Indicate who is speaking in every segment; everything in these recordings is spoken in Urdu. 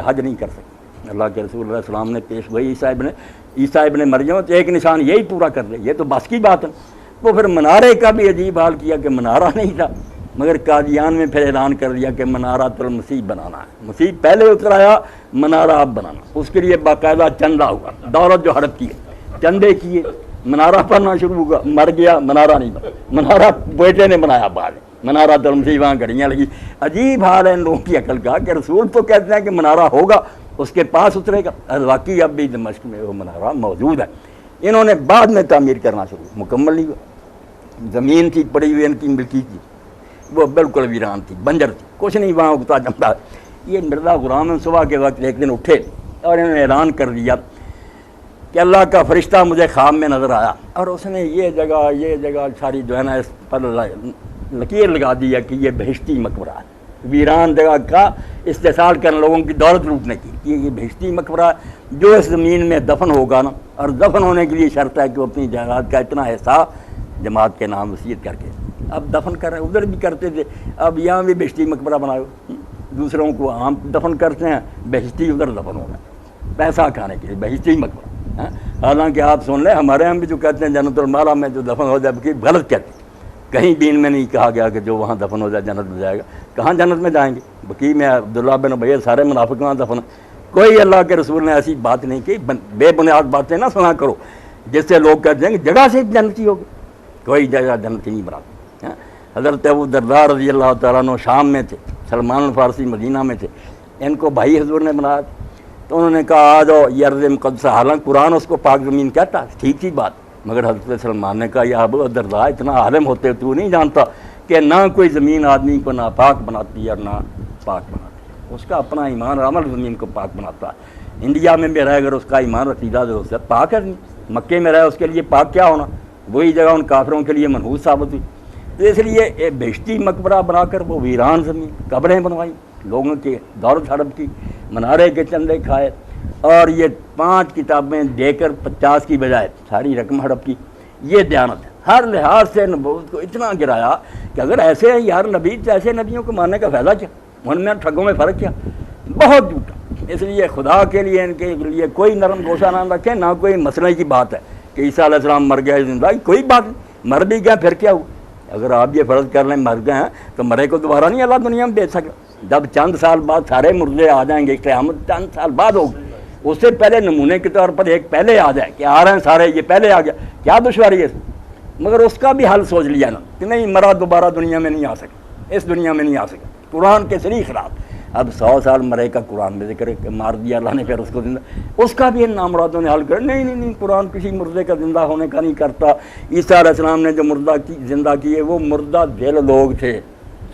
Speaker 1: حج نہیں کر سکتے۔ اللہ کے رسول علیہ السلام نے پیش گوئی عیسیٰ ابن مریم تو ایک نشان یہی پورا کر لے، یہ تو بس کی بات ہے۔ تو پھر منارے کا بھی عجیب حال کیا کہ منارہ نہیں تھا، مگر قادیان میں پھر اعلان کر دیا کہ منارۃ المسیح بنانا ہے۔ مسیح پہلے اتر آیا، منارہ اب بنانا، اس کے لیے باقاعدہ چندہ ہوا، دولت جو ہڑپ کی چندے کیے، منارہ پڑھنا شروع ہوا، مر گیا منارہ نہیں بنا، منارہ بیٹے نے بنایا بعد، منارۃ المسیح وہاں گھڑیاں لگی۔ عجیب حال ہے ان لوگوں کی عقل کا کہ رسول تو کہتے ہیں کہ منارہ ہوگا، اس کے پاس اترے گا، واقعی اب بھی دمشق میں وہ منارہ موجود ہے۔ انہوں نے بعد میں تعمیر کرنا شروع، مکمل نہیں ہوا۔ زمین تھی پڑی ہوئی ان کی ملکی کی، وہ بالکل ویران تھی، بنجر تھی، کچھ نہیں وہاں اگتا جمتا۔ یہ مرزا غلام صبح کے وقت ایک دن اٹھے اور انہوں نے اعلان کر دیا کہ اللہ کا فرشتہ مجھے خواب میں نظر آیا، اور اس نے یہ جگہ ساری جو ہے نا اس پر لکیر لگا دیا کہ یہ بہشتی مقبرہ ہے، ویران جگہ کا استحصال کرنے لوگوں کی دولت لوٹنے کی، یہ بہشتی مقبرہ ہے جو اس زمین میں دفن ہوگا نا، اور دفن ہونے کے لیے شرط ہے کہ وہ اپنی جائیداد کا اتنا حصہ جماعت کے نام وصیت کر کے، اب دفن کر رہے ہیں، ادھر بھی کرتے تھے، اب یہاں بھی بہشتی مقبرہ بناؤ، دوسروں کو عام دفن کرتے ہیں، بہشتی ادھر دفن ہونا ہے پیسہ کھانے کے لیے، بہشتی مقبرہ۔ حالانکہ آپ سن لیں ہمارے ہم بھی جو کہتے ہیں جنت المالا میں جو دفن ہو جائے، کہ غلط کہتے ہیں، کہیں بھی ان میں نہیں کہا گیا کہ جو وہاں دفن ہو جائے جنت میں جائے گا، کہاں جنت میں جائیں گے؟ بقی میں عبداللہ بن ابی سارے منافق وہاں دفن، کوئی اللہ کے رسول نے ایسی بات نہیں کی، بے بنیاد باتیں نہ سنا کرو جس سے لوگ کہتے ہیں کہ جگہ سے جنتی ہوگی، کوئی جگہ جنتی نہیں بناتی۔ حضرت ابو درداء رضی اللہ تعالیٰ عنہ شام میں تھے، سلمان الفارسی مدینہ میں تھے، ان کو بھائی حضور نے بنایا، تو انہوں نے کہا آ جاؤ یہ ارض مقدسہ، حالانکہ قرآن اس کو پاک زمین کہتا، ٹھیک تھی بات، مگر حضرت سلمان نے کہا یا ابو درداء اتنا عالم ہوتے تو نہیں جانتا کہ نہ کوئی زمین آدمی کو ناپاک بناتی ہے اور نہ پاک بناتی ہے، اس کا اپنا ایمان اور عمل زمین کو پاک بناتا ہے۔ انڈیا میں بھی رہے اگر اس کا ایمان عقیدہ جو ہے پاک ہے، مکے میں رہے اس کے لیے پاک کیا ہونا، وہی جگہ ان کافروں کے لیے منحوس ثابت ہوئی۔ تو اس لیے بہشتی مقبرہ بنا کر وہ ویران زمین قبریں بنوائی، لوگوں کی دولت ہڑپ کی، منارے کے چندے کھائے، اور یہ 5 کتابیں دے کر 50 کی بجائے ساری رقم ہڑپ کی۔ یہ دیانت ہے، ہر لحاظ سے نبوت کو اتنا گرایا کہ اگر ایسے ہیں یار نبی تو ایسے نبیوں کو ماننے کا فائدہ کیا، ان میں ٹھگوں میں فرق کیا، بہت جھوٹا۔ اس لیے خدا کے لیے ان کے لیے کوئی نرم گوشہ نہ رکھیں، نہ کوئی مسئلے کی بات ہے کہ عیسیٰ علیہ السلام مر گیا زندہ، کوئی بات نہیں، مر بھی گیا پھر کیا ہوا؟ اگر آپ یہ فرض کر لیں مر گئے ہیں تو مرے کو دوبارہ نہیں اللہ دنیا میں بھیج سکا، جب چند سال بعد سارے مردے آ جائیں گے، قیامت چند سال بعد ہوگی، اس سے پہلے نمونے کے طور پر ایک پہلے آ جائے کہ آ رہے ہیں سارے، یہ پہلے آ گیا، کیا دشواری ہے اس میں؟ مگر اس کا بھی حل سوچ لیا نا کہ نہیں مرا دوبارہ دنیا میں نہیں آ سکا، اس دنیا میں نہیں آ سکا، قرآن کے صریح خلاف۔ اب 100 سال مرے کا قرآن میں ذکر کہ مار دیا اللہ نے، پھر اس کو زندہ، اس کا بھی ان نامرادوں نے حل کر نہیں، قرآن کسی مردے کا زندہ ہونے کا نہیں کرتا۔ عیسیٰ علیہ السلام نے جو مردہ زندہ کیے وہ مردہ دل لوگ تھے،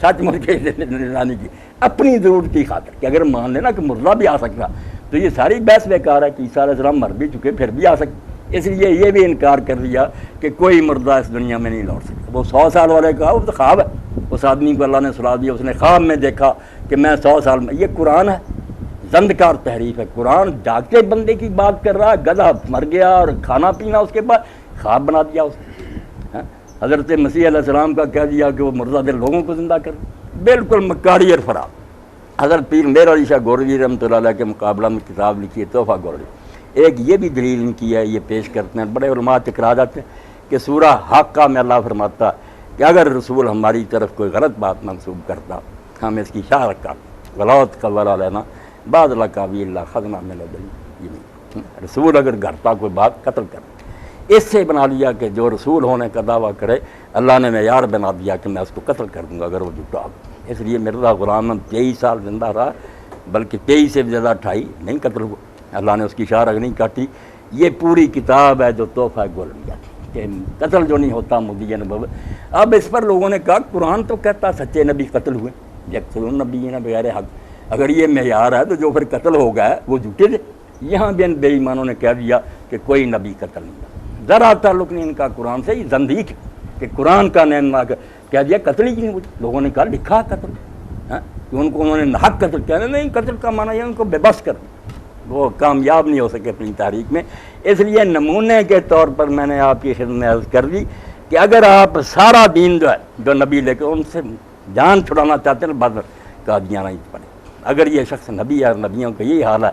Speaker 1: سچ مچ کے زندانی کی اپنی ضرورت کی خاطر، کہ اگر مان لینا کہ مردہ بھی آ سکتا تو یہ ساری بحث بیکار ہے کہ عیسیٰ علیہ السلام مر بھی چکے پھر بھی آ سکتے۔ اس لیے یہ بھی انکار کر دیا کہ کوئی مردہ اس دنیا میں نہیں لوٹ سکتا۔ وہ 100 سال والے کا وہ تو خواب ہے، اس آدمی کو اللہ نے سلا دیا، اس نے خواب میں دیکھا کہ میں 100 سال میں، یہ قرآن ہے، زندکار تحریف ہے، قرآن جاگتے بندے کی بات کر رہا ہے، گدھا مر گیا اور کھانا پینا اس کے بعد خواب بنا دیا اس نے۔ حضرت مسیح علیہ السلام کا کہہ دیا کہ وہ مردہ دل لوگوں کو زندہ کر، بالکل مکاری اور فراب۔ حضرت پیر میر علی شاہ گورجی رحمۃ اللہ علیہ کے مقابلہ میں کتاب لکھی ہے تحفہ گورجی، ایک یہ بھی دلیل ان کی ہے، یہ پیش کرتے ہیں، بڑے علماء ٹکرا جاتے ہیں کہ سورہ حاقہ میں اللہ فرماتا کہ اگر رسول ہماری طرف کوئی غلط بات منسوب کرتا ہم اس کی شاہ رکھا غلط قبر لینا بعد لقابی اللہ خزنہ میں لدی، رسول اگر گھرتا کوئی بات قتل کر، اس سے بنا لیا کہ جو رسول ہونے کا دعویٰ کرے اللہ نے معیار بنا دیا کہ میں اس کو قتل کر دوں گا اگر وہ جھوٹا ہو۔ اس لیے مرزا غلام 23 سال زندہ رہا، بلکہ 23 سے زیادہ 28 نہیں قتل ہوا، اللہ نے اس کی شاہ رگ نہیں کاٹی۔ یہ پوری کتاب ہے جو تحفہ گولیا کہ قتل جو نہیں ہوتا مدین نبوت۔ اب اس پر لوگوں نے کہا قرآن تو کہتا سچے نبی قتل ہوئے، یقتلون النبیین بغیر حق، اگر یہ معیار ہے تو جو پھر قتل ہو گیا ہے وہ جھوٹے تھے۔ یہاں بھی ان بے ایمانوں نے کہہ دیا کہ کوئی نبی قتل نہیں ہوا، ذرا تعلق نہیں ان کا قرآن سے، یہ زندیق ہے کہ قرآن کا نین نہ کہہ دیا قتل ہی نہیں ہوئی۔ لوگوں نے کہا لکھا قتل، کہ ان کو انہوں نے حق قتل کہنا، نہیں قتل کا معنی یہ ان کو بے بس کر دیا، وہ کامیاب نہیں ہو سکے اپنی تاریخ میں۔ اس لیے نمونے کے طور پر میں نے آپ کی خدمت میں عرض کر دی کہ اگر آپ سارا دین جو ہے جو نبی لے کے ان سے جان چھڑانا چاہتے ہیں بدر قادیانہ ہی پڑے، اگر یہ شخص نبی ہے اور نبیوں کا یہی حال ہے